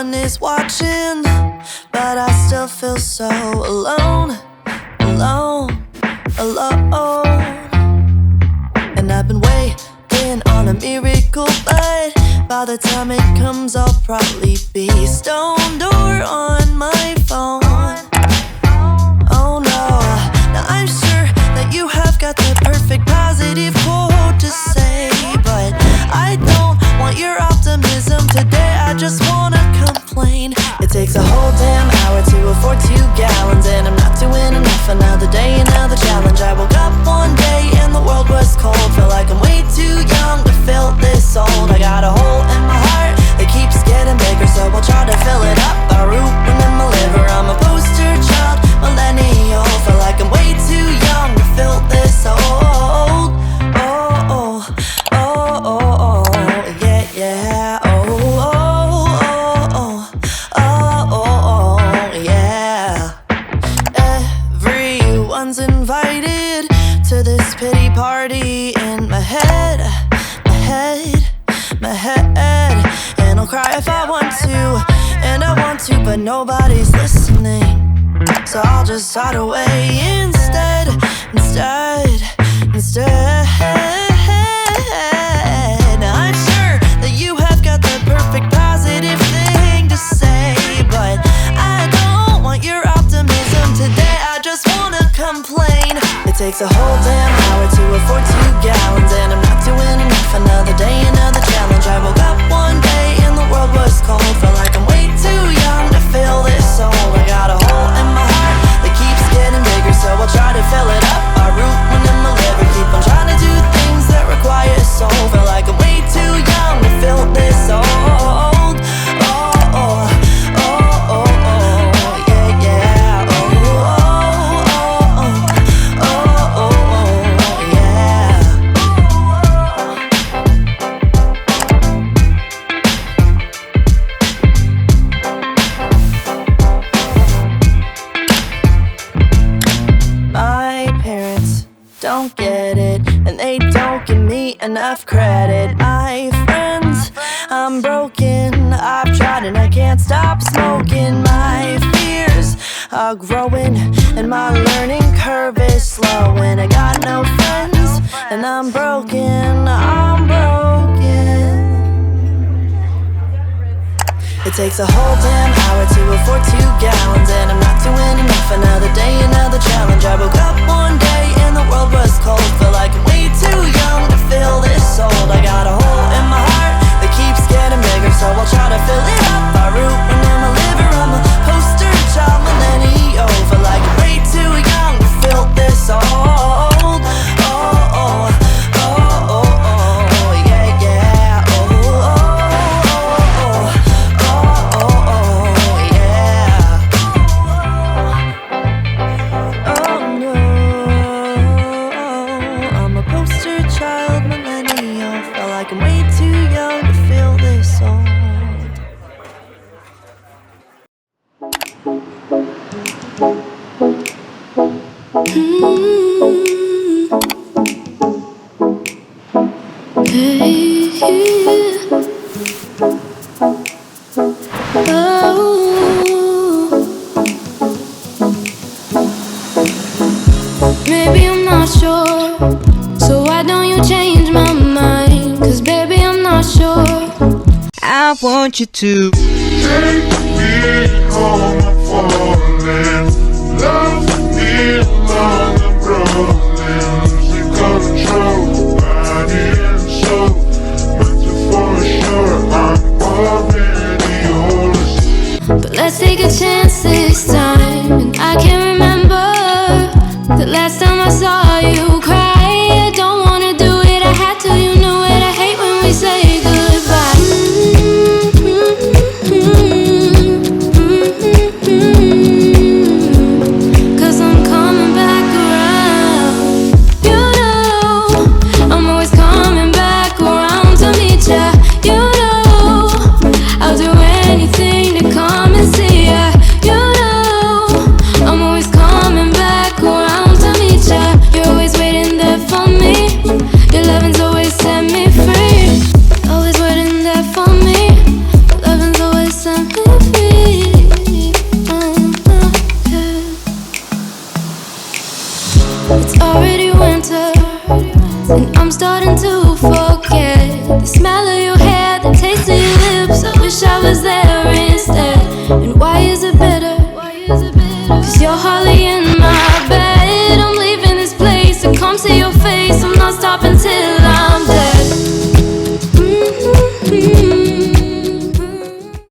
one is watching, but I still feel so alone, alone, alone. And I've been waiting on a miracle, but by the time it comes I'll probably be stoned or on my phone. Oh no, now I'm sure that you have got the perfect positive quote to say, but I don't want your optimism today, I just wanna complain. It takes a whole damn hour to afford 2 gallons, and I'm not doing enough. Another day, another challenge. I woke up one day and the world was cold. Feel like I'm way too young to feel this old. I got a hole in my heart that keeps getting bigger, so I'll try to fill it up by rooting in my liver. I'm a poster child, millennial. Feel like I'm way too young to feel this old. Oh, oh, oh, oh, oh, yeah, yeah. Oh, oh, oh, oh, oh, oh, oh, yeah. Everyone's invited to this pity party in my head, my head, my head. And I'll cry if I want to, and I want to, but nobody's listening. So I'll just hide away instead. I'm sure that you have got the perfect positive thing to say, but I don't want your optimism today, I just wanna complain. It takes a whole damn hour to afford 2 gallons, and I'm not doing enough. Another day, another challenge. I woke up one day and the world was cold. Feel like I'm way too young to feel this old. I got a hole in my heart that keeps getting bigger, so I'll try to fill it up by rooting in my liver. Keep on trying to do things that require a soul. Feel like I'm way too young to feel this old. Oh, oh, oh, oh, oh, yeah, yeah. Oh, oh, oh, oh, oh, oh, yeah. My parents don't get it, and they don't give me enough credit. My friends, I'm broken. I've tried and I can't stop smoking. My fears are growing, and my learning curve is slowing. I got no friends, and I'm broken. I'm broken. It takes a whole damn hour to afford 2 gallons, and I'm not doing enough. Another day, another challenge. I woke up one day and the world was cold. Feel like I'm way too young to feel this old. I got a hole in my heart that keeps getting bigger, so I'll try to fill it up by rooting in my liver. I'm a poster child, millennial. Feel like I'm way too young to feel this old. Oh, oh, oh, oh, oh, yeah, yeah. Oh, oh, oh, oh, oh, oh, yeah. Oh no, I'm a poster child, millennial. Feel like I'm way too young to feel this old. Maybe I'm not sure, so why don't you change my mind? 'Cause baby, I'm not sure. I want you to take me home, I'm falling. Love me along the rolling. You control body and soul. Meant for sure, I'm already yours. But let's take a chance this time. And I can't remember the last time I saw you cry. I don't wanna do it, I had to, you know it. I hate when we say goodbye. I'm starting to forget.